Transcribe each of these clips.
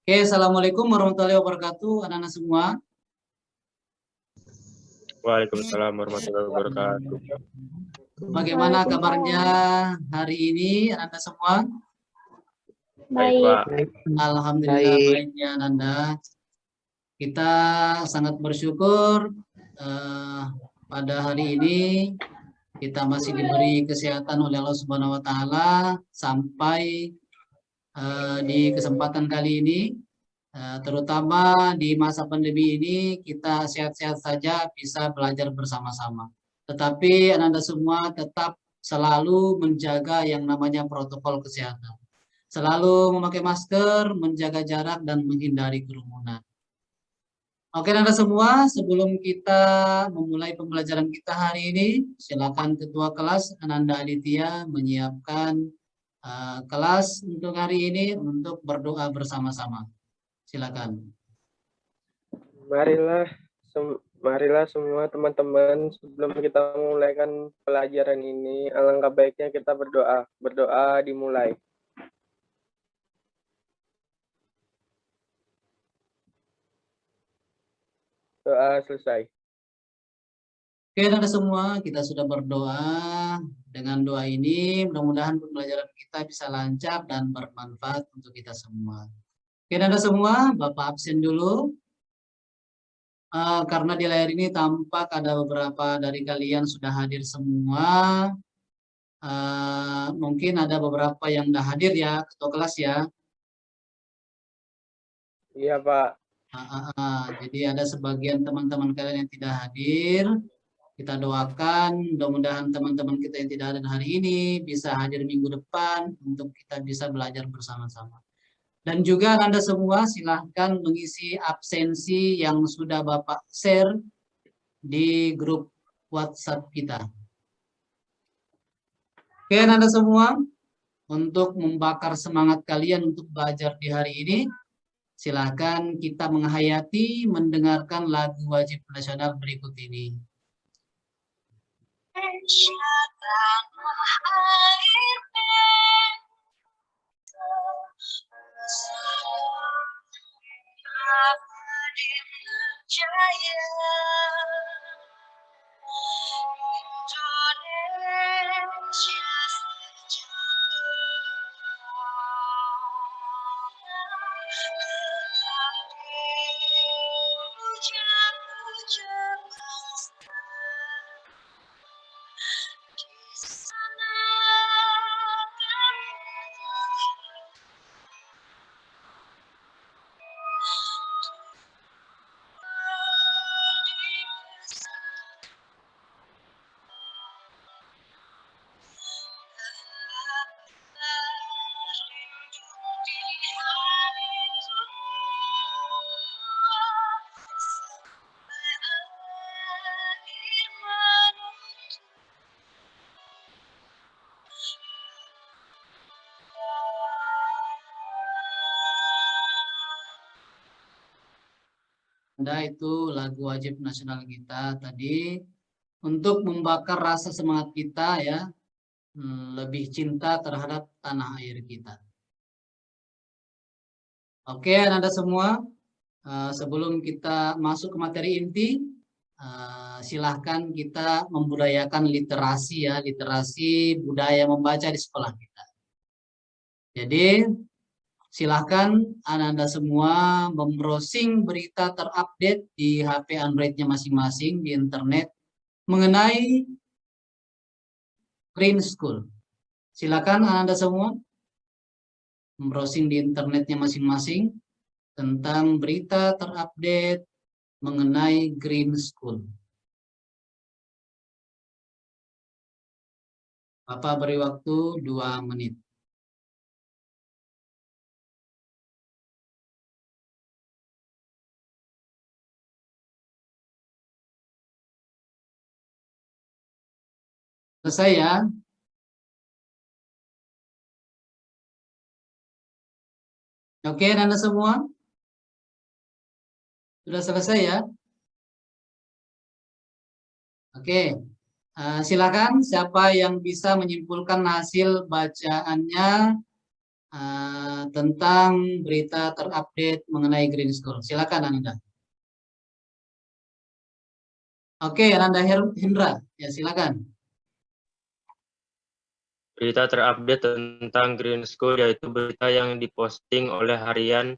Oke, Assalamualaikum warahmatullahi wabarakatuh, anak-anak semua. Waalaikumsalam warahmatullahi wabarakatuh. Bagaimana kabarnya hari ini, anak-anak semua? Baik, Pak. Alhamdulillah baik ya, Nanda. Kita sangat bersyukur pada hari ini kita masih diberi kesehatan oleh Allah Subhanahu wa Ta'ala sampai di kesempatan kali ini. Terutama di masa pandemi ini kita sehat-sehat saja bisa belajar bersama-sama. Tetapi Anda semua tetap selalu menjaga yang namanya protokol kesehatan. Selalu memakai masker, menjaga jarak, dan menghindari kerumunan. Oke Anda semua, sebelum kita memulai pembelajaran kita hari ini, silakan Ketua Kelas Ananda Aditya menyiapkan kelas untuk hari ini untuk berdoa bersama-sama. Silakan. Marilah semua teman-teman, sebelum kita memulaikan pelajaran ini, alangkah baiknya kita berdoa. Berdoa dimulai. Doa selesai. Oke, Anda semua, kita sudah berdoa. Dengan doa ini, mudah-mudahan pembelajaran kita bisa lancar dan bermanfaat untuk kita semua. Oke, Anda semua, Bapak absen dulu. Karena di layar ini tampak ada beberapa dari kalian sudah hadir semua. Mungkin ada beberapa yang sudah hadir ya, ketua kelas ya. Iya, Pak. Jadi ada sebagian teman-teman kalian yang tidak hadir. Kita doakan mudah-mudahan teman-teman kita yang tidak hadir hari ini bisa hadir minggu depan untuk kita bisa belajar bersama-sama. Dan juga Anda semua silahkan mengisi absensi yang sudah Bapak share di grup WhatsApp kita. Oke Anda semua, untuk membakar semangat kalian untuk belajar di hari ini, silahkan kita menghayati mendengarkan lagu wajib nasional berikut ini. Itu lagu wajib nasional kita tadi untuk membakar rasa semangat kita ya, lebih cinta terhadap tanah air kita. Oke Anda semua, sebelum kita masuk ke materi inti, silahkan kita membudayakan literasi ya, literasi budaya membaca di sekolah kita. Jadi silahkan Anda semua membrowsing berita terupdate di HP Android-nya masing-masing di internet mengenai Green School. Silakan Anda semua membrowsing di internetnya masing-masing tentang berita terupdate mengenai Green School. Bapak beri waktu 2 menit. Selesai ya. Oke, Anda semua? Sudah selesai ya? Oke. Silakan siapa yang bisa menyimpulkan hasil bacaannya tentang berita terupdate mengenai Green School. Silakan Ananda. Oke, Ananda Hendra, ya silakan. Berita terupdate tentang Green School yaitu berita yang diposting oleh harian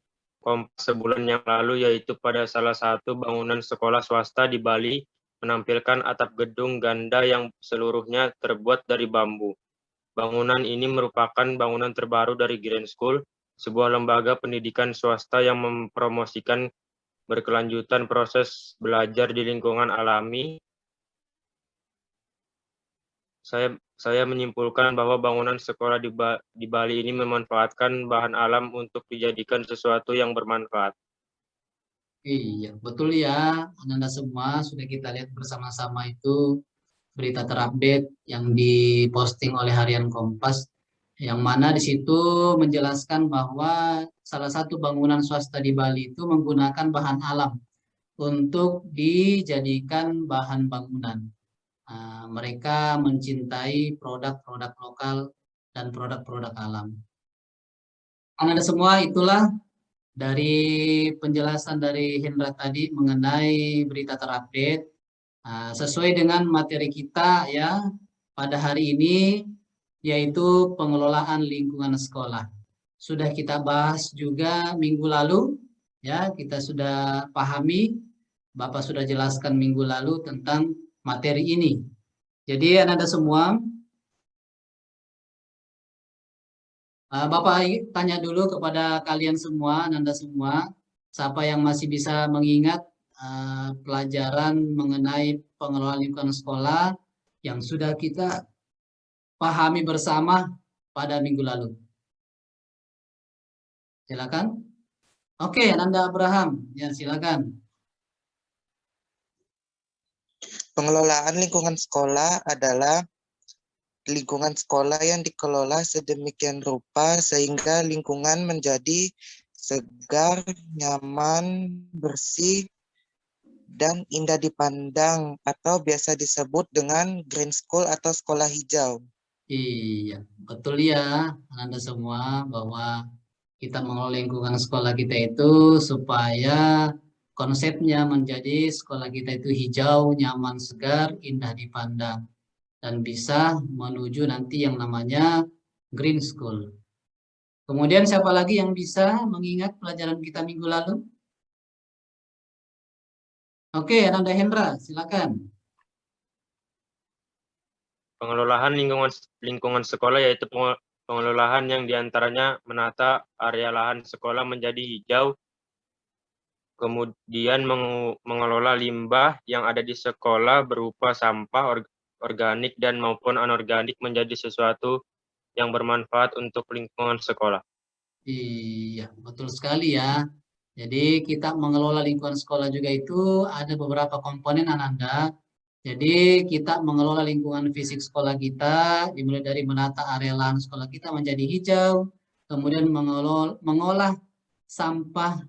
Kompas sebulan yang lalu, yaitu pada salah satu bangunan sekolah swasta di Bali menampilkan atap gedung ganda yang seluruhnya terbuat dari bambu. Bangunan ini merupakan bangunan terbaru dari Green School, sebuah lembaga pendidikan swasta yang mempromosikan berkelanjutan proses belajar di lingkungan alami. Saya menyimpulkan bahwa bangunan sekolah di Bali ini memanfaatkan bahan alam untuk dijadikan sesuatu yang bermanfaat. Iya, betul ya, Ananda semua sudah kita lihat bersama-sama itu berita terupdate yang diposting oleh harian Kompas, yang mana di situ menjelaskan bahwa salah satu bangunan swasta di Bali itu menggunakan bahan alam untuk dijadikan bahan bangunan. Mereka mencintai produk-produk lokal dan produk-produk alam. Anda semua, itulah dari penjelasan dari Hendra tadi mengenai berita terupdate. Sesuai dengan materi kita ya pada hari ini, yaitu pengelolaan lingkungan sekolah. Sudah kita bahas juga minggu lalu, ya kita sudah pahami, Bapak sudah jelaskan minggu lalu tentang materi ini. Jadi Anda semua, Bapak tanya dulu kepada kalian semua, Anda semua, siapa yang masih bisa mengingat pelajaran mengenai pengelolaan lingkungan sekolah yang sudah kita pahami bersama pada minggu lalu. Silakan. Oke, Ananda Abraham, ya silakan. Pengelolaan lingkungan sekolah adalah lingkungan sekolah yang dikelola sedemikian rupa sehingga lingkungan menjadi segar, nyaman, bersih, dan indah dipandang atau biasa disebut dengan green school atau sekolah hijau. Iya, betul ya Anda semua bahwa kita mengelola lingkungan sekolah kita itu supaya konsepnya menjadi sekolah kita itu hijau, nyaman, segar, indah dipandang, dan bisa menuju nanti yang namanya green school. Kemudian siapa lagi yang bisa mengingat pelajaran kita minggu lalu? Oke, Ananda Hendra, silakan. Pengelolaan lingkungan sekolah yaitu pengelolaan yang diantaranya menata area lahan sekolah menjadi hijau, kemudian mengelola limbah yang ada di sekolah berupa sampah organik dan maupun anorganik menjadi sesuatu yang bermanfaat untuk lingkungan sekolah. Iya, betul sekali ya. Jadi kita mengelola lingkungan sekolah juga itu ada beberapa komponen Ananda. Jadi kita mengelola lingkungan fisik sekolah kita, dimulai dari menata area lahan sekolah kita menjadi hijau, kemudian mengolah sampah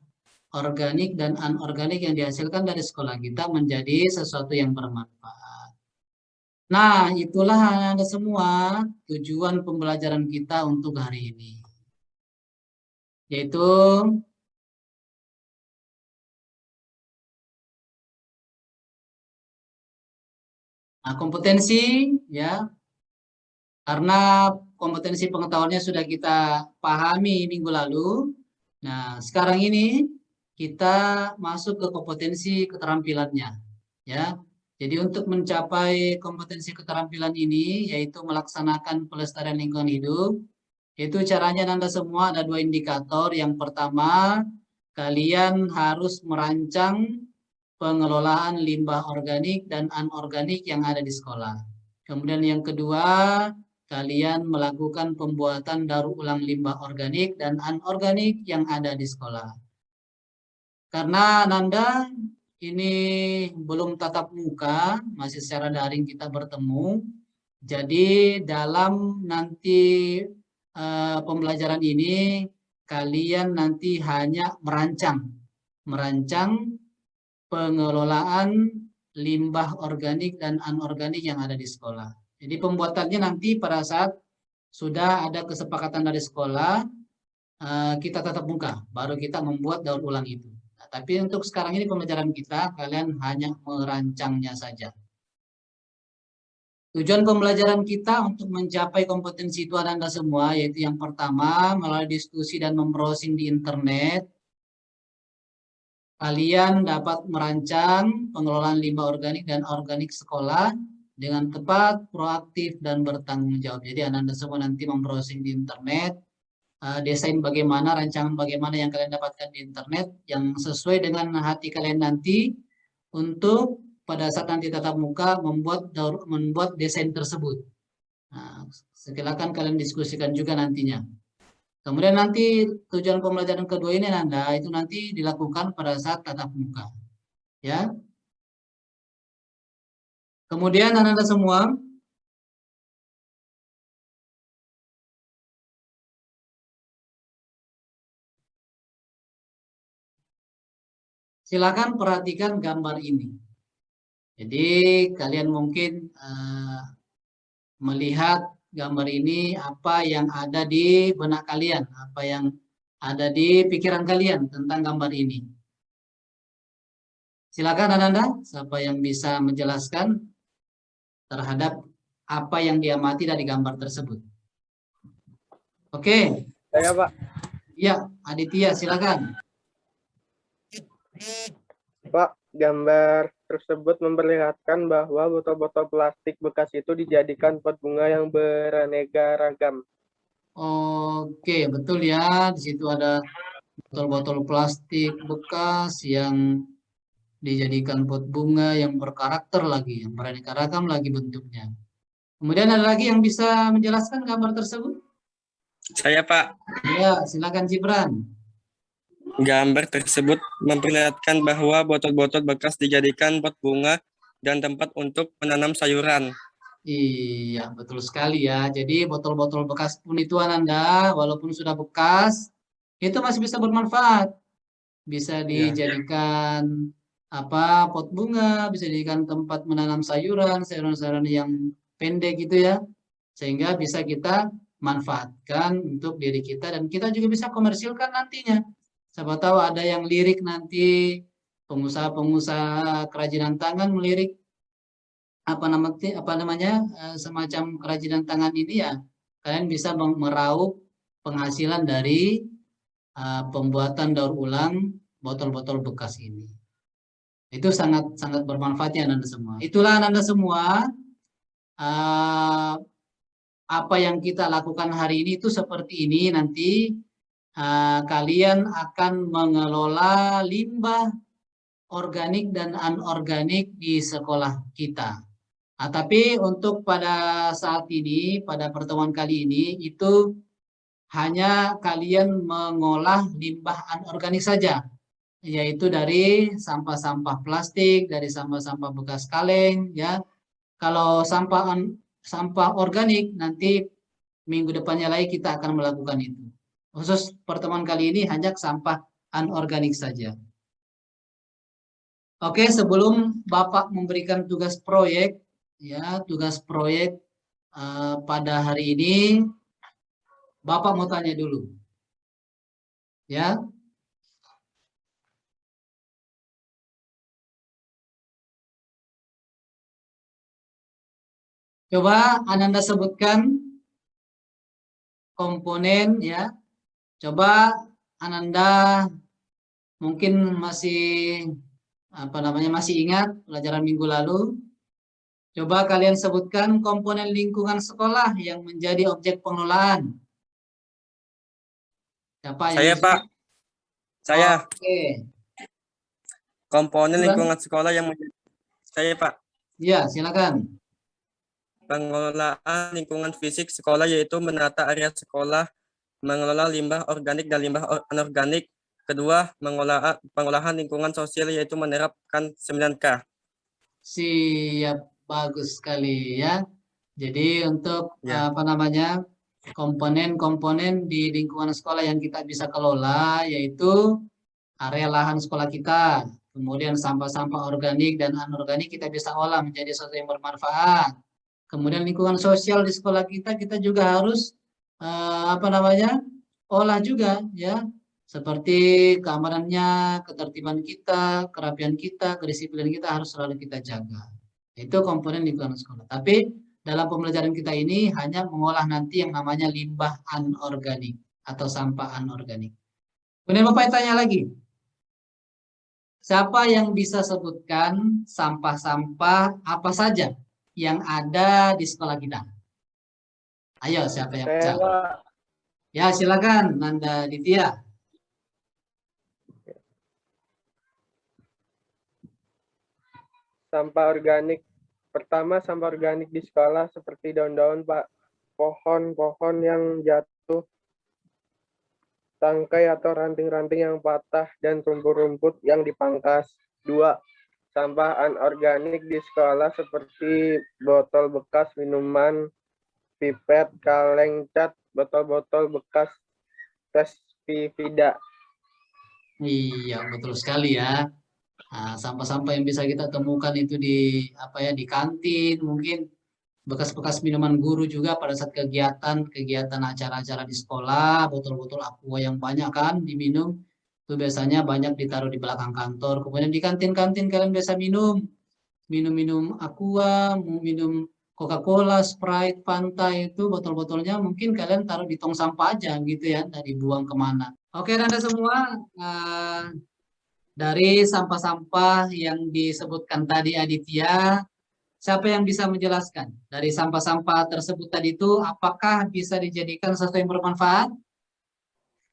organik dan anorganik yang dihasilkan dari sekolah kita menjadi sesuatu yang bermanfaat. Nah, itulah Anda semua tujuan pembelajaran kita untuk hari ini. Yaitu kompetensi ya, karena kompetensi pengetahuannya sudah kita pahami minggu lalu. Nah, sekarang ini kita masuk ke kompetensi keterampilannya ya. Jadi untuk mencapai kompetensi keterampilan ini yaitu melaksanakan pelestarian lingkungan hidup, itu caranya Anda semua ada 2 indikator. Yang pertama, kalian harus merancang pengelolaan limbah organik dan anorganik yang ada di sekolah. Kemudian yang kedua, kalian melakukan pembuatan daur ulang limbah organik dan anorganik yang ada di sekolah. Karena Nanda ini belum tatap muka, masih secara daring kita bertemu. Jadi dalam nanti pembelajaran ini, kalian nanti hanya merancang pengelolaan limbah organik dan anorganik yang ada di sekolah. Jadi pembuatannya nanti pada saat sudah ada kesepakatan dari sekolah, kita tatap muka, baru kita membuat daur ulang itu. Nah, tapi untuk sekarang ini pembelajaran kita, kalian hanya merancangnya saja. Tujuan pembelajaran kita untuk mencapai kompetensi itu Anda semua, yaitu yang pertama, melalui diskusi dan membrowsing di internet, kalian dapat merancang pengelolaan limbah organik dan organik sekolah dengan tepat, proaktif, dan bertanggung jawab. Jadi Anda semua nanti membrowsing di internet, desain bagaimana, rancangan bagaimana yang kalian dapatkan di internet, yang sesuai dengan hati kalian nanti, untuk pada saat nanti tatap muka membuat desain tersebut. Nah, silakan kalian diskusikan juga nantinya. Kemudian nanti tujuan pembelajaran kedua ini Anda itu nanti dilakukan pada saat tatap muka. Ya. Kemudian Anda semua silakan perhatikan gambar ini. Jadi kalian mungkin melihat gambar ini, apa yang ada di benak kalian, apa yang ada di pikiran kalian tentang gambar ini. Silakan Anda, siapa yang bisa menjelaskan terhadap apa yang diamati dari gambar tersebut. Oke. Saya, Pak. Ya, Aditya, silakan. Pak, gambar tersebut memperlihatkan bahwa botol-botol plastik bekas itu dijadikan pot bunga yang beraneka ragam. Oke, betul ya. Di situ ada botol-botol plastik bekas yang dijadikan pot bunga yang berkarakter lagi, yang beraneka ragam lagi bentuknya. Kemudian ada lagi yang bisa menjelaskan gambar tersebut? Saya, Pak. Ya, silakan Gibran. Gambar tersebut memperlihatkan bahwa botol-botol bekas dijadikan pot bunga dan tempat untuk menanam sayuran. Iya, betul sekali ya. Jadi botol-botol bekas pun itu Anda, walaupun sudah bekas, itu masih bisa bermanfaat. Bisa dijadikan pot bunga, bisa dijadikan tempat menanam sayuran, sayuran-sayuran yang pendek gitu ya. Sehingga bisa kita manfaatkan untuk diri kita dan kita juga bisa komersilkan nantinya. Siapa tahu ada yang lirik nanti, pengusaha-pengusaha kerajinan tangan melirik semacam kerajinan tangan ini ya, kalian bisa meraup penghasilan dari pembuatan daur ulang botol-botol bekas ini. Itu sangat bermanfaat ya Anda semua. Itulah Anda semua, apa yang kita lakukan hari ini itu seperti ini. Nanti kalian akan mengelola limbah organik dan anorganik di sekolah kita. Tapi untuk pada saat ini, pada pertemuan kali ini, itu hanya kalian mengolah limbah anorganik saja, yaitu dari sampah-sampah plastik, dari sampah-sampah bekas kaleng, ya. Kalau sampah organik nanti minggu depannya lagi kita akan melakukan itu. Khusus pertemuan kali ini hanya sampah anorganik saja. Oke, sebelum Bapak memberikan tugas proyek, ya, tugas proyek pada hari ini, Bapak mau tanya dulu. Ya. Coba Anda sebutkan komponen ya. Coba Anda mungkin masih masih ingat pelajaran minggu lalu. Coba kalian sebutkan komponen lingkungan sekolah yang menjadi objek pengelolaan. Siapa Saya, Pak. Saya. Oke. Komponen lingkungan sekolah yang menjadi... Saya, Pak. Iya, silakan. Pengelolaan lingkungan fisik sekolah yaitu menata area sekolah, mengelola limbah organik dan limbah anorganik. Kedua, pengolahan lingkungan sosial yaitu menerapkan 9K. Siap, bagus sekali ya. Jadi untuk komponen-komponen di lingkungan sekolah yang kita bisa kelola yaitu area lahan sekolah kita, kemudian sampah-sampah organik dan anorganik kita bisa olah menjadi sesuatu yang bermanfaat. Kemudian lingkungan sosial di sekolah kita juga harus olah juga ya, seperti keamanannya, ketertiban kita, kerapian kita, kedisiplinan kita harus selalu kita jaga. Itu komponen lingkungan sekolah. Tapi dalam pembelajaran kita ini hanya mengolah nanti yang namanya limbah anorganik atau sampah anorganik. Kemudian Bapak tanya lagi, siapa yang bisa sebutkan sampah-sampah apa saja yang ada di sekolah kita? Ayo, siapa yang bisa? Saya, Pak. Ya, silakan Nanda Ditya. Sampah organik. Pertama, sampah organik di sekolah seperti daun-daun, Pak. Pohon-pohon yang jatuh, tangkai atau ranting-ranting yang patah, dan rumput-rumput yang dipangkas. 2. Sampah anorganik di sekolah seperti botol bekas minuman, pipet, kaleng cat, botol-botol bekas tes Vivida. Iya, betul sekali ya. Nah, sampah-sampah yang bisa kita temukan itu di di kantin, mungkin bekas-bekas minuman guru juga pada saat kegiatan acara-acara di sekolah, botol-botol aqua yang banyak kan diminum, itu biasanya banyak ditaruh di belakang kantor. Kemudian di kantin-kantin kalian biasa minum aqua, minum Coca-Cola, Sprite, Fanta, itu botol-botolnya mungkin kalian taruh di tong sampah aja gitu ya, dari buang kemana. Oke, Anda semua, dari sampah-sampah yang disebutkan tadi Aditya, siapa yang bisa menjelaskan? Dari sampah-sampah tersebut tadi itu, apakah bisa dijadikan sesuatu yang bermanfaat?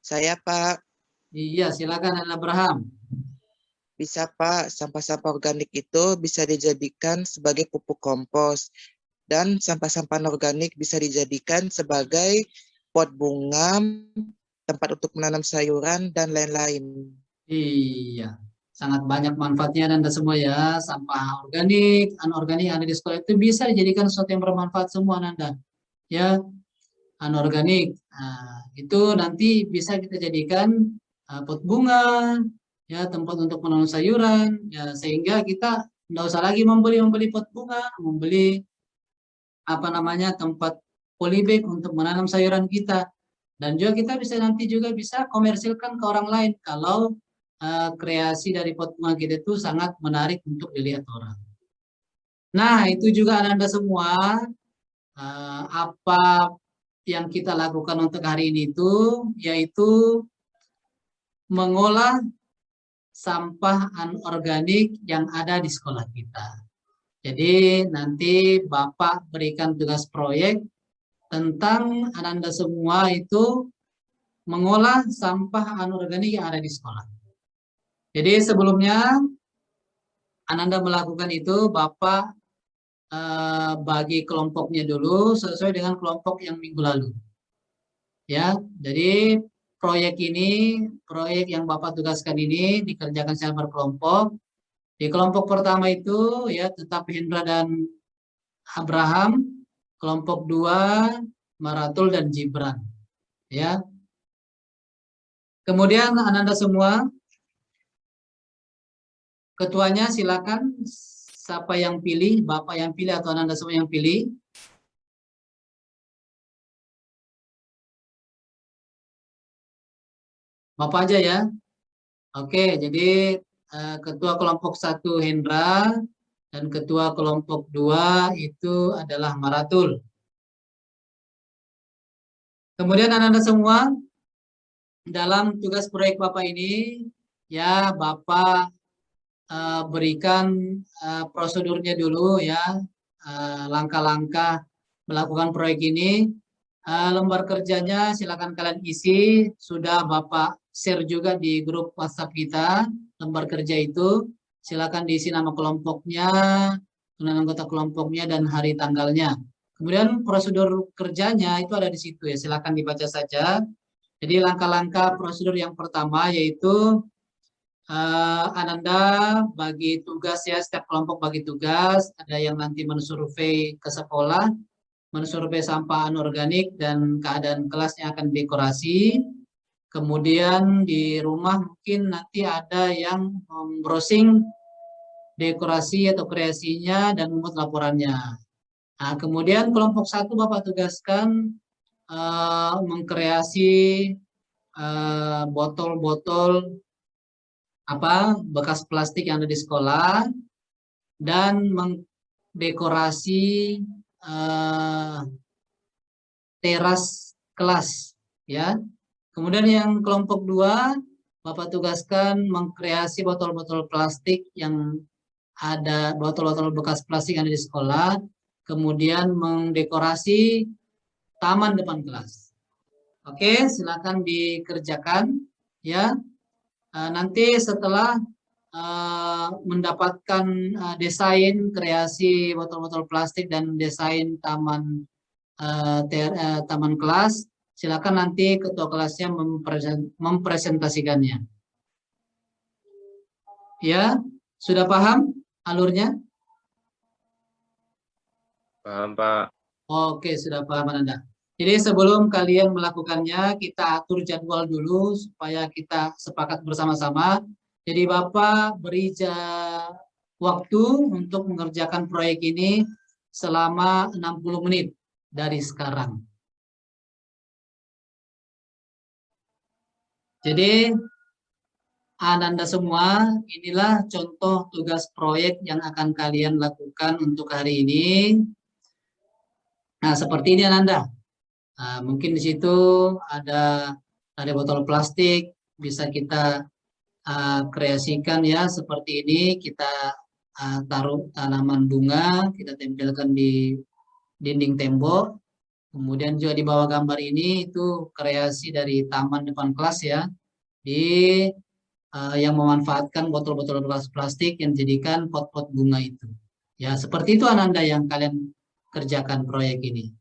Saya, Pak. Iya, silakan Anda Abraham. Bisa, Pak. Sampah-sampah organik itu bisa dijadikan sebagai pupuk kompos. Dan sampah-sampah organik bisa dijadikan sebagai pot bunga, tempat untuk menanam sayuran, dan lain-lain. Iya, sangat banyak manfaatnya Anda semua ya. Sampah organik, anorganik yang ada di sekolah itu bisa dijadikan sesuatu yang bermanfaat semua Anda. Ya, anorganik. Nah, itu nanti bisa kita jadikan pot bunga, ya tempat untuk menanam sayuran, ya sehingga kita tidak usah lagi membeli pot bunga, membeli tempat polybag untuk menanam sayuran kita. Dan juga kita nanti bisa komersilkan ke orang lain kalau kreasi dari pot bunga kita itu sangat menarik untuk dilihat orang. Nah, itu juga Anda semua, apa yang kita lakukan untuk hari ini itu, yaitu mengolah sampah anorganik yang ada di sekolah kita. Jadi nanti Bapak berikan tugas proyek tentang Anda semua itu mengolah sampah anorganik yang ada di sekolah. Jadi sebelumnya Anda melakukan itu, Bapak bagi kelompoknya dulu sesuai dengan kelompok yang minggu lalu. Ya, jadi proyek yang Bapak tugaskan ini dikerjakan secara berkelompok. Di kelompok pertama itu ya tetap Hendra dan Abraham, kelompok 2 Maratul dan Gibran. Ya. Kemudian Anda semua, ketuanya silakan, siapa yang pilih, Bapak yang pilih atau Anda semua yang pilih. Bapak aja ya. Oke, jadi ketua kelompok 1 Hendra dan ketua kelompok 2 itu adalah Maratul. Kemudian Anda semua, dalam tugas proyek Bapak ini, ya Bapak berikan prosedurnya dulu ya, langkah-langkah melakukan proyek ini. Lembar kerjanya silakan kalian isi, sudah Bapak share juga di grup WhatsApp kita, lembar kerja itu. Silakan diisi nama kelompoknya, nama anggota kelompoknya, dan hari tanggalnya. Kemudian prosedur kerjanya itu ada di situ ya, silakan dibaca saja. Jadi langkah-langkah prosedur yang pertama yaitu Ananda bagi tugas ya, setiap kelompok bagi tugas, ada yang nanti mensurvei ke sekolah, mensurvei sampah anorganik dan keadaan kelasnya akan dekorasi. Kemudian di rumah mungkin nanti ada yang browsing dekorasi atau kreasinya dan membuat laporannya. Nah, kemudian kelompok 1 Bapak tugaskan mengkreasi botol-botol bekas plastik yang ada di sekolah dan mendekorasi teras kelas, ya. Kemudian yang kelompok 2, Bapak tugaskan mengkreasi botol-botol plastik yang ada, botol-botol bekas plastik yang ada di sekolah, kemudian mendekorasi taman depan kelas. Oke, silakan dikerjakan, ya. Nanti setelah mendapatkan desain kreasi botol-botol plastik dan desain taman kelas, silakan nanti ketua kelasnya mempresentasikannya. Ya, sudah paham alurnya? Paham, Pak. Oke, sudah paham Anda. Jadi sebelum kalian melakukannya, kita atur jadwal dulu supaya kita sepakat bersama-sama. Jadi Bapak beri waktu untuk mengerjakan proyek ini selama 60 menit dari sekarang. Jadi Ananda semua, inilah contoh tugas proyek yang akan kalian lakukan untuk hari ini. Nah, seperti ini Ananda. Nah, mungkin di situ ada botol plastik, bisa kita kreasikan ya seperti ini. Kita taruh tanaman bunga, kita tempelkan di dinding tembok. Kemudian juga di bawah gambar ini itu kreasi dari taman depan kelas ya, yang memanfaatkan botol-botol plastik yang dijadikan pot-pot bunga itu. Ya, seperti itu Ananda yang kalian kerjakan proyek ini.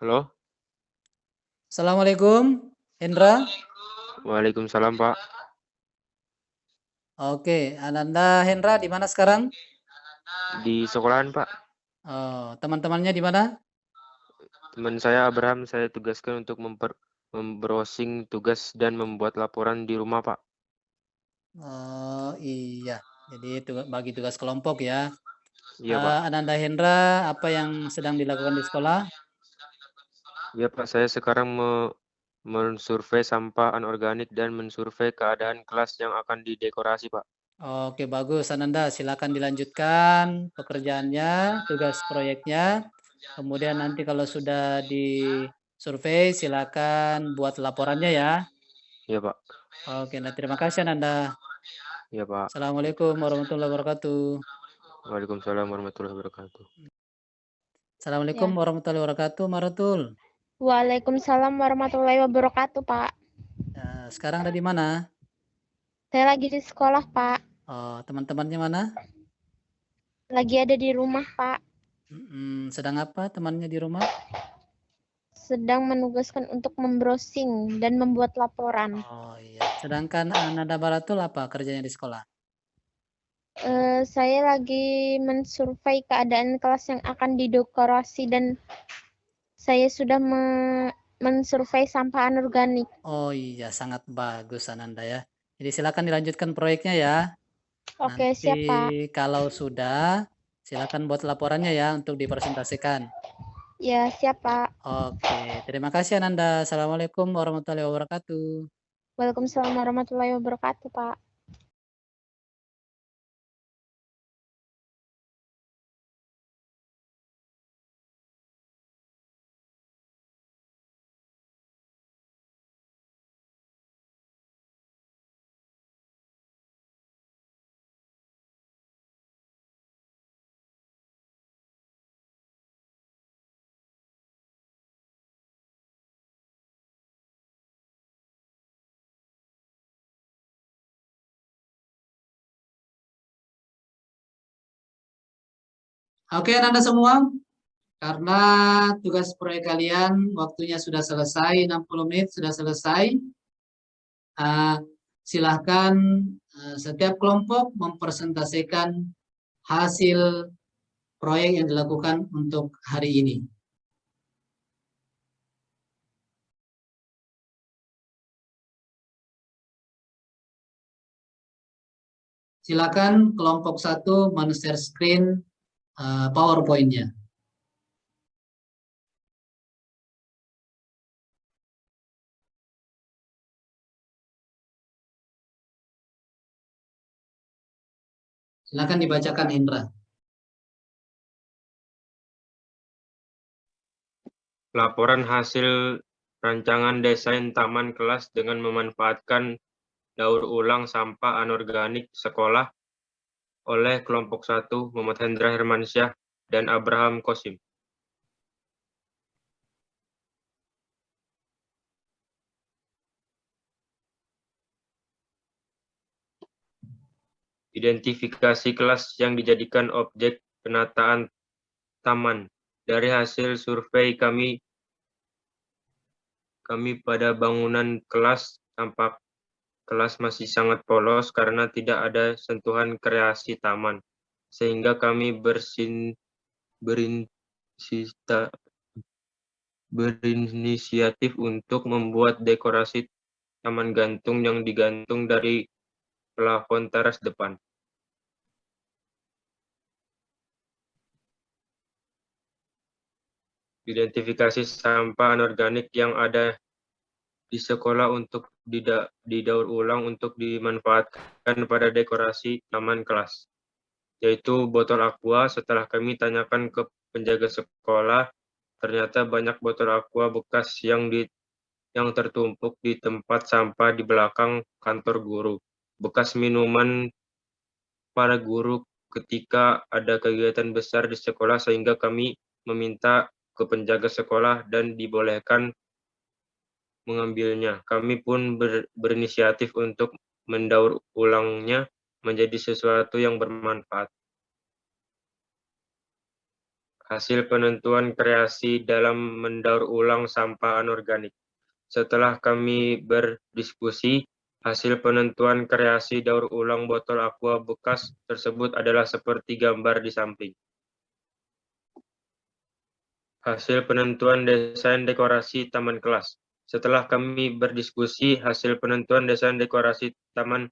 Halo? Assalamualaikum, Hendra. Waalaikumsalam, Pak. Oke, Ananda Hendra di mana sekarang? Di sekolahan, Pak. Oh, teman-temannya di mana? Teman saya Abraham, saya tugaskan untuk membrowsing tugas dan membuat laporan di rumah, Pak. Oh iya, jadi bagi tugas kelompok ya. Iya, Pak. Ananda Hendra, apa yang sedang dilakukan di sekolah? Iya, Pak. Saya sekarang mensurvei sampah anorganik dan mensurvei keadaan kelas yang akan didekorasi, Pak. Oke, bagus Ananda. Silakan dilanjutkan pekerjaannya, tugas proyeknya. Kemudian nanti kalau sudah disurvei, silakan buat laporannya ya. Iya, Pak. Oke, nah terima kasih Ananda. Iya, Pak. Assalamualaikum warahmatullahi wabarakatuh. Waalaikumsalam warahmatullahi wabarakatuh. Assalamualaikum warahmatullahi wabarakatuh, Maratul. Waalaikumsalam warahmatullahi wabarakatuh, Pak. Nah, sekarang ada di mana? Saya lagi di sekolah, Pak. Oh, teman-temannya mana? Lagi ada di rumah, Pak. Sedang apa temannya di rumah? Sedang menugaskan untuk membrowsing dan membuat laporan. Oh iya. Sedangkan Ananda Baratul apa kerjanya di sekolah? Saya lagi mensurvei keadaan kelas yang akan didekorasi dan saya sudah mensurvei sampah anorganik. Oh iya, sangat bagus Ananda ya. Jadi silakan dilanjutkan proyeknya ya. Oke, siap, Pak. Nanti kalau sudah, silakan buat laporannya ya untuk dipresentasikan. Ya, siap, Pak. Oke, terima kasih Ananda. Assalamualaikum warahmatullahi wabarakatuh. Waalaikumsalam warahmatullahi wabarakatuh, Pak. Oke Ananda semua, karena tugas proyek kalian waktunya sudah selesai, 60 menit sudah selesai. Silahkan setiap kelompok mempresentasikan hasil proyek yang dilakukan untuk hari ini. Silakan kelompok 1 men-share screen PowerPoint-nya. Silakan dibacakan, Indra. Laporan hasil rancangan desain taman kelas dengan memanfaatkan daur ulang sampah anorganik sekolah oleh kelompok 1 Muhammad Hendra Hermansyah dan Abraham Kosim. Identifikasi kelas yang dijadikan objek penataan taman. Dari hasil survei kami pada bangunan kelas, tampak kelas masih sangat polos karena tidak ada sentuhan kreasi taman. Sehingga kami berinisiatif untuk membuat dekorasi taman gantung yang digantung dari plafon teras depan. Identifikasi sampah anorganik yang ada di sekolah untuk didaur ulang untuk dimanfaatkan pada dekorasi taman kelas, yaitu botol aqua. Setelah kami tanyakan ke penjaga sekolah, ternyata banyak botol aqua bekas yang tertumpuk di tempat sampah di belakang kantor guru, bekas minuman para guru ketika ada kegiatan besar di sekolah, sehingga kami meminta ke penjaga sekolah dan dibolehkan mengambilnya. Kami pun berinisiatif untuk mendaur ulangnya menjadi sesuatu yang bermanfaat. Hasil penentuan kreasi dalam mendaur ulang sampah anorganik. Setelah kami berdiskusi, hasil penentuan kreasi daur ulang botol aqua bekas tersebut adalah seperti gambar di samping. Hasil penentuan desain dekorasi taman kelas. Setelah kami berdiskusi, hasil penentuan desain dekorasi taman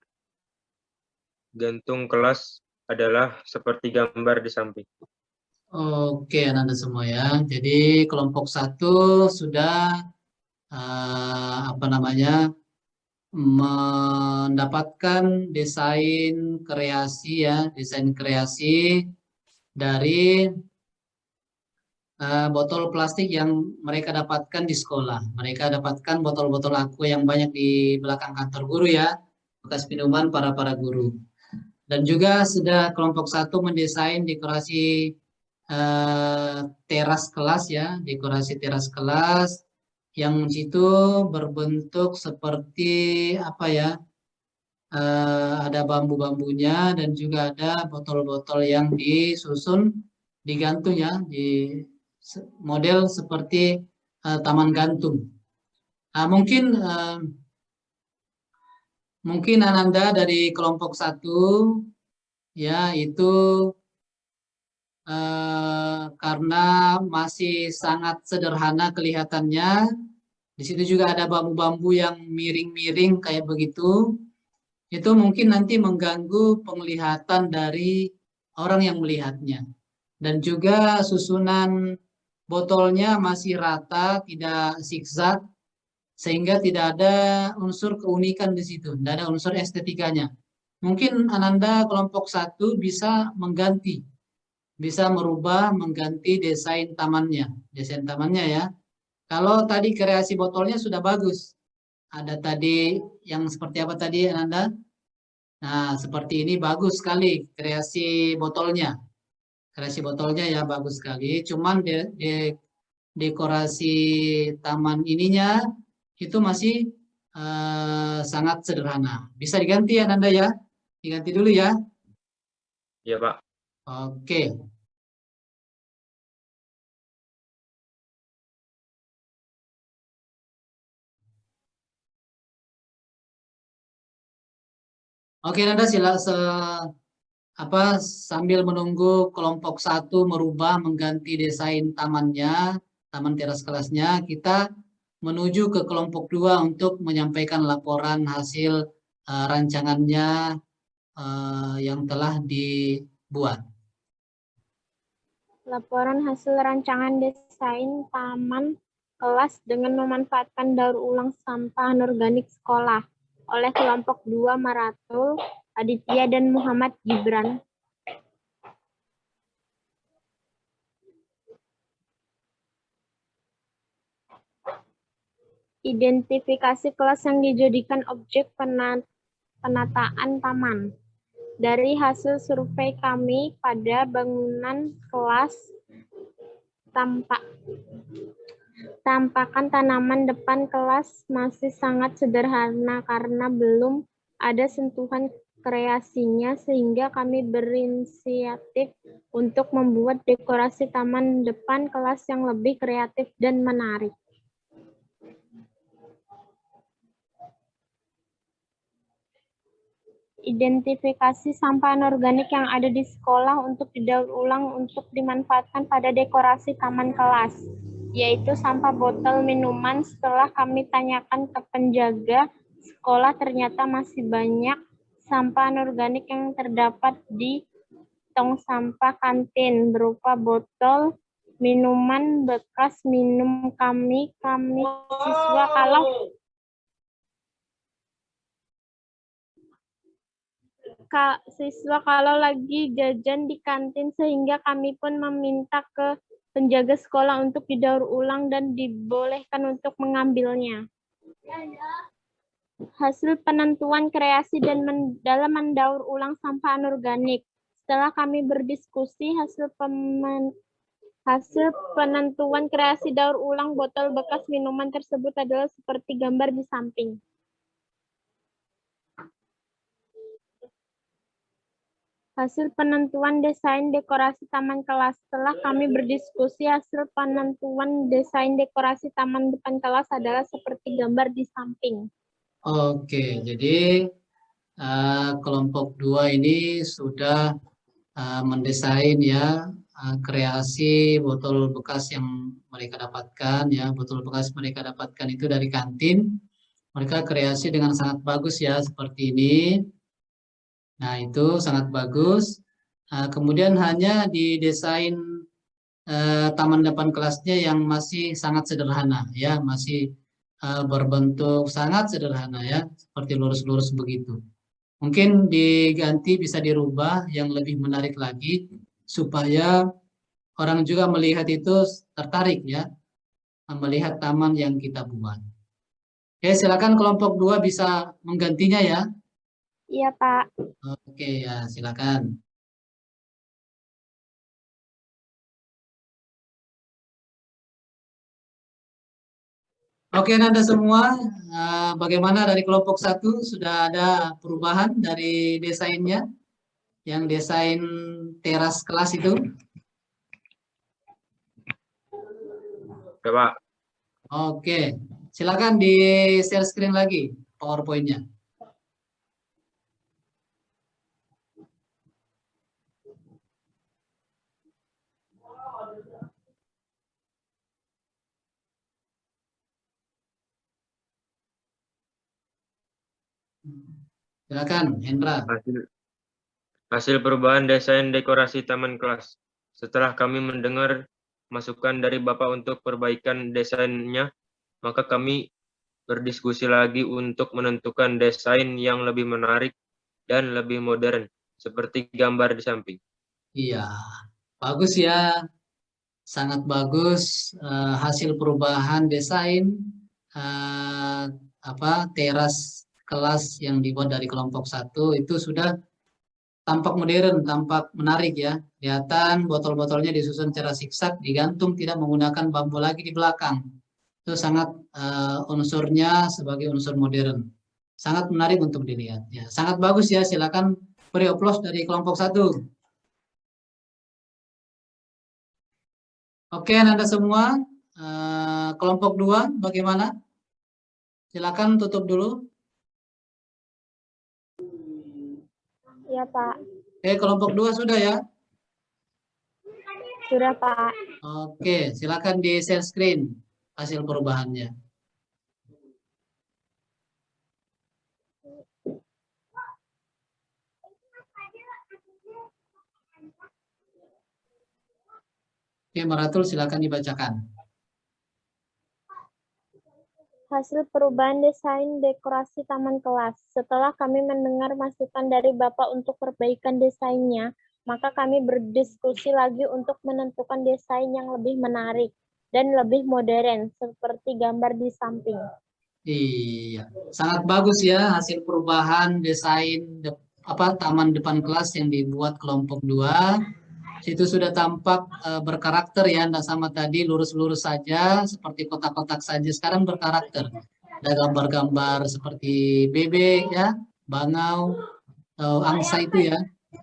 gantung kelas adalah seperti gambar di samping. Oke, anak-anak semua ya. Jadi kelompok 1 sudah mendapatkan desain kreasi ya, desain kreasi dari botol plastik yang mereka dapatkan di sekolah. Mereka dapatkan botol-botol aqua yang banyak di belakang kantor guru ya, bekas minuman para guru. Dan juga sudah kelompok 1 mendesain dekorasi teras kelas ya, dekorasi teras kelas yang situ berbentuk seperti apa ya, ada bambu-bambunya dan juga ada botol-botol yang disusun digantung ya, di model seperti taman gantung. Mungkin Ananda dari kelompok 1 ya, itu karena masih sangat sederhana kelihatannya. Di situ juga ada bambu-bambu yang miring-miring kayak begitu. Itu mungkin nanti mengganggu penglihatan dari orang yang melihatnya. Dan juga susunan botolnya masih rata, tidak zigzag, sehingga tidak ada unsur keunikan di situ, tidak ada unsur estetikanya. Mungkin Ananda kelompok 1 bisa mengganti desain tamannya ya. Kalau tadi kreasi botolnya sudah bagus, ada tadi yang seperti apa tadi Ananda? Nah, seperti ini bagus sekali kreasi botolnya. Kreasi botolnya ya bagus sekali. Cuman dekorasi taman ininya itu masih sangat sederhana. Bisa diganti ya Ananda ya? Diganti dulu ya. Iya, Pak. Oke. Oke, Nanda sambil menunggu kelompok 1 merubah mengganti desain tamannya, taman teras kelasnya, kita menuju ke kelompok 2 untuk menyampaikan laporan hasil rancangannya yang telah dibuat. Laporan hasil rancangan desain taman kelas dengan memanfaatkan daur ulang sampah anorganik sekolah oleh kelompok 2 Maratul, Aditya, dan Muhammad Gibran. Identifikasi kelas yang dijadikan objek penataan taman. Dari hasil survei kami pada bangunan kelas, tampakan tanaman depan kelas masih sangat sederhana karena belum ada sentuhan kreasinya, sehingga kami berinisiatif untuk membuat dekorasi taman depan kelas yang lebih kreatif dan menarik. Identifikasi sampah anorganik yang ada di sekolah untuk didaur ulang untuk dimanfaatkan pada dekorasi taman kelas, yaitu sampah botol minuman. Setelah kami tanyakan ke penjaga sekolah, ternyata masih banyak sampah anorganik yang terdapat di tong sampah kantin berupa botol minuman bekas minum. Kami siswa kalau lagi jajan di kantin, sehingga kami pun meminta ke penjaga sekolah untuk didaur ulang dan dibolehkan untuk mengambilnya. Hasil penentuan kreasi dalam mendaur ulang sampah anorganik. Setelah kami berdiskusi, hasil penentuan kreasi daur ulang botol bekas minuman tersebut adalah seperti gambar di samping. Hasil penentuan desain dekorasi taman kelas. Setelah kami berdiskusi, hasil penentuan desain dekorasi taman depan kelas adalah seperti gambar di samping. Oke, jadi kelompok 2 ini sudah mendesain ya kreasi botol bekas yang mereka dapatkan ya, botol bekas mereka dapatkan itu dari kantin. Mereka kreasi dengan sangat bagus ya, seperti ini. Nah, itu sangat bagus. Kemudian hanya didesain taman depan kelasnya yang masih sangat sederhana ya, masih berbentuk sangat sederhana ya, seperti lurus-lurus begitu. Mungkin diganti, bisa dirubah yang lebih menarik lagi supaya orang juga melihat itu tertarik ya, melihat taman yang kita buat. Oke, silakan kelompok 2 bisa menggantinya ya. Iya, Pak. Oke ya, silakan. Oke, Nanda semua, bagaimana dari kelompok 1 sudah ada perubahan dari desainnya, yang desain teras kelas itu? Ya, Pak. Oke, silakan di share screen lagi PowerPoint-nya. Silakan, Hendra. Hasil perubahan desain dekorasi taman kelas. Setelah kami mendengar masukan dari Bapak untuk perbaikan desainnya, maka kami berdiskusi lagi untuk menentukan desain yang lebih menarik dan lebih modern, seperti gambar di samping. Iya, bagus ya, sangat bagus hasil perubahan desain teras kelas yang dibuat dari kelompok 1 itu sudah tampak modern, tampak menarik ya. Kelihatan botol-botolnya disusun secara siksak, digantung, tidak menggunakan bambu lagi di belakang. Itu sangat unsurnya sebagai unsur modern. Sangat menarik untuk dilihat ya. Sangat bagus ya, silakan beri aplaus dari kelompok 1. Oke, Anda semua, kelompok 2 bagaimana? Silakan tutup dulu. Iya, Pak. Oke, kelompok 2 sudah ya? Sudah, Pak. Oke, silakan di share screen hasil perubahannya. Oke, Maratul silakan dibacakan. Hasil perubahan desain dekorasi taman kelas. Setelah kami mendengar masukan dari Bapak untuk perbaikan desainnya, maka kami berdiskusi lagi untuk menentukan desain yang lebih menarik dan lebih modern, seperti gambar di samping. Iya, sangat bagus ya hasil perubahan desain taman depan kelas yang dibuat kelompok 2. Situ sudah tampak berkarakter ya, tidak sama tadi lurus-lurus saja seperti kotak-kotak saja. Sekarang berkarakter. Ada gambar-gambar seperti bebek ya, bangau, angsa itu ya.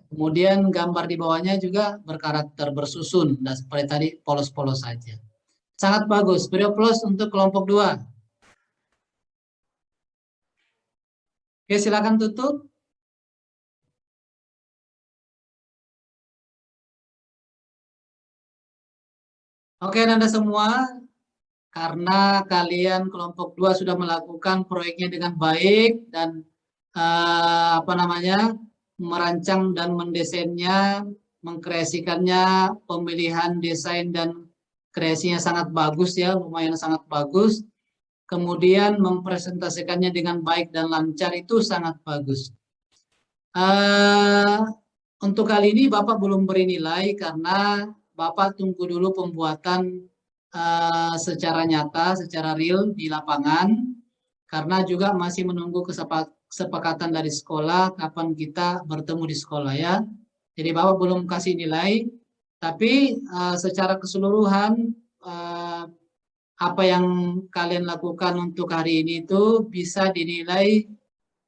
Kemudian gambar di bawahnya juga berkarakter, bersusun, dan seperti tadi polos-polos saja. Sangat bagus. Beri aplaus untuk kelompok 2. Oke, silakan tutup. Oke, Anda semua, karena kalian kelompok 2 sudah melakukan proyeknya dengan baik dan merancang dan mendesainnya, mengkreasikannya, pemilihan desain dan kreasinya sangat bagus ya, lumayan sangat bagus. Kemudian mempresentasikannya dengan baik dan lancar itu sangat bagus. Untuk kali ini Bapak belum beri nilai karena Bapak tunggu dulu pembuatan secara nyata, secara real di lapangan, karena juga masih menunggu kesepakatan dari sekolah kapan kita bertemu di sekolah ya. Jadi Bapak belum kasih nilai, tapi secara keseluruhan apa yang kalian lakukan untuk hari ini itu bisa dinilai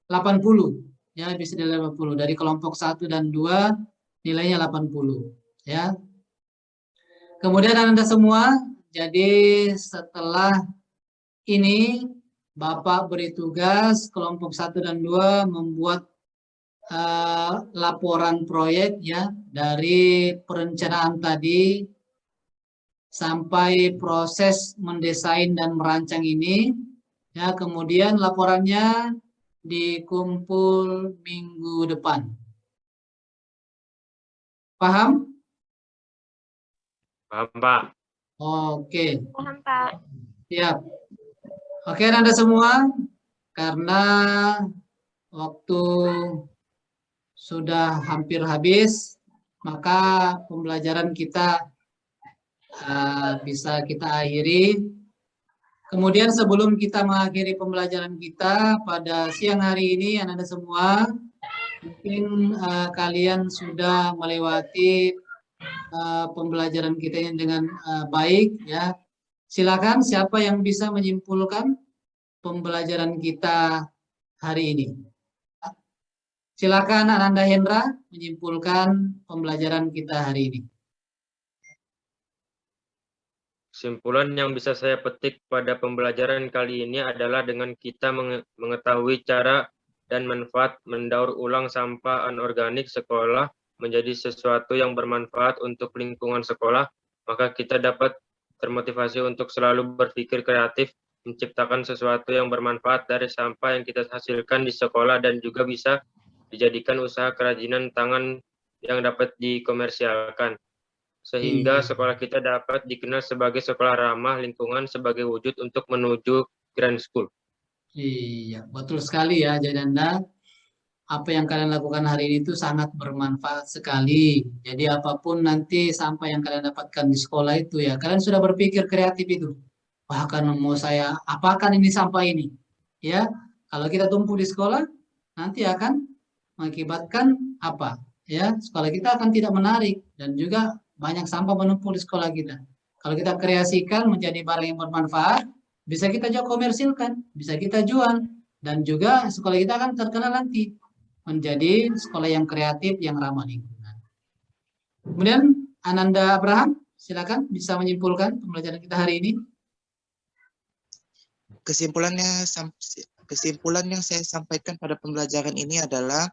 80. Ya, bisa dinilai 80. Dari kelompok 1 dan 2 nilainya 80 ya. Kemudian Anda semua, jadi setelah ini Bapak beri tugas kelompok 1 dan 2 membuat laporan proyek ya, dari perencanaan tadi sampai proses mendesain dan merancang ini ya. Kemudian laporannya dikumpul minggu depan. Paham? Paham, Pak. Oke. Paham, Pak. Siap. Oke, Anda semua, karena waktu sudah hampir habis, maka pembelajaran kita bisa kita akhiri. Kemudian sebelum kita mengakhiri pembelajaran kita pada siang hari ini, Anda semua, mungkin kalian sudah melewati pembelajaran kita dengan baik ya. Silakan siapa yang bisa menyimpulkan pembelajaran kita hari ini. Silakan Ananda Hendra menyimpulkan pembelajaran kita hari ini. Kesimpulan yang bisa saya petik pada pembelajaran kali ini adalah dengan kita mengetahui cara dan manfaat mendaur ulang sampah anorganik sekolah menjadi sesuatu yang bermanfaat untuk lingkungan sekolah, maka kita dapat termotivasi untuk selalu berpikir kreatif, menciptakan sesuatu yang bermanfaat dari sampah yang kita hasilkan di sekolah dan juga bisa dijadikan usaha kerajinan tangan yang dapat dikomersialkan. Sehingga sekolah kita dapat dikenal sebagai sekolah ramah lingkungan sebagai wujud untuk menuju Grand School. Iya, betul sekali ya Jadanda. Apa yang kalian lakukan hari ini itu sangat bermanfaat sekali. Jadi apapun nanti sampah yang kalian dapatkan di sekolah itu ya, kalian sudah berpikir kreatif itu. Bahkan mau saya apakan ini sampah ini? Ya, kalau kita tumpuk di sekolah, nanti akan mengakibatkan apa? Ya, sekolah kita akan tidak menarik dan juga banyak sampah menumpuk di sekolah kita. Kalau kita kreasikan menjadi barang yang bermanfaat, bisa kita juga komersilkan, bisa kita jual, dan juga sekolah kita akan terkenal nanti menjadi sekolah yang kreatif, yang ramah lingkungan. Kemudian Ananda Abraham, silakan bisa menyimpulkan pembelajaran kita hari ini. Kesimpulan yang saya sampaikan pada pembelajaran ini adalah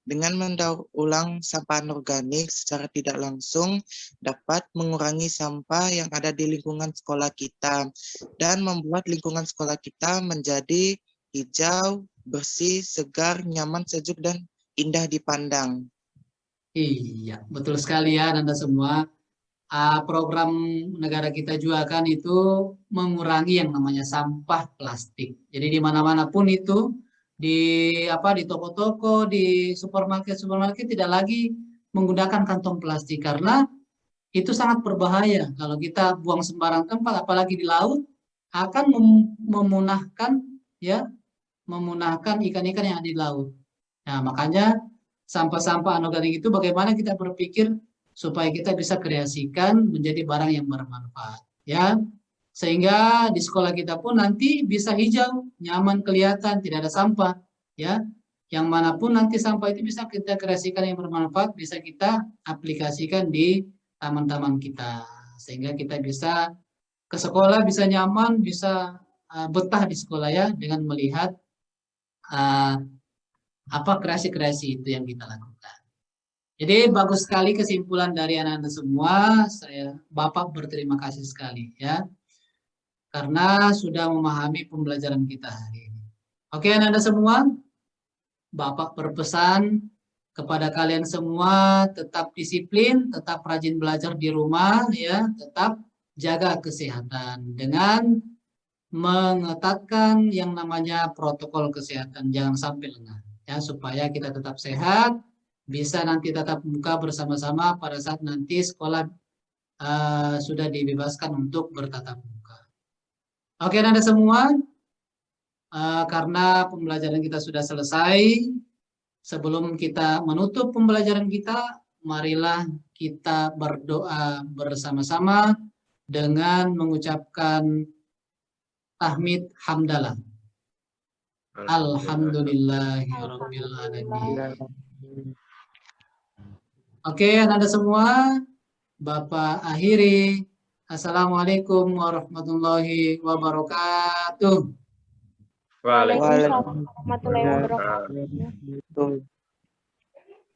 dengan mendaur ulang sampah anorganik secara tidak langsung dapat mengurangi sampah yang ada di lingkungan sekolah kita dan membuat lingkungan sekolah kita menjadi hijau, bersih, segar, nyaman, sejuk, dan indah dipandang. Iya, betul sekali ya Anda semua. program negara kita juga kan itu mengurangi yang namanya sampah plastik. Jadi di mana-mana pun itu di toko-toko, di supermarket tidak lagi menggunakan kantong plastik karena itu sangat berbahaya. Kalau kita buang sembarang tempat, apalagi di laut, akan memunahkan ikan-ikan yang ada di laut. Nah, makanya sampah-sampah anorganik itu bagaimana kita berpikir supaya kita bisa kreasikan menjadi barang yang bermanfaat, ya. Sehingga di sekolah kita pun nanti bisa hijau, nyaman, kelihatan, tidak ada sampah, ya. Yang manapun nanti sampah itu bisa kita kreasikan yang bermanfaat, bisa kita aplikasikan di taman-taman kita, sehingga kita bisa ke sekolah, bisa nyaman, bisa betah di sekolah ya, dengan melihat kreasi-kreasi itu yang kita lakukan. Jadi bagus sekali kesimpulan dari anak-anak semua. Bapak berterima kasih sekali ya, karena sudah memahami pembelajaran kita hari ini. Oke anak-anak semua, Bapak berpesan kepada kalian semua tetap disiplin, tetap rajin belajar di rumah ya, tetap jaga kesehatan dengan mengetatkan yang namanya protokol kesehatan, jangan sampai lengah ya, supaya kita tetap sehat, bisa nanti tatap muka bersama-sama pada saat nanti sekolah sudah dibebaskan untuk bertatap muka. Oke Anda semua, karena pembelajaran kita sudah selesai, sebelum kita menutup pembelajaran kita, marilah kita berdoa bersama-sama dengan mengucapkan tahmid hamdalah. Alhamdulillahirabbil alamin. Oke, Anda semua, Bapak akhiri. Assalamualaikum warahmatullahi wabarakatuh. Waalaikumsalam warahmatullahi wabarakatuh.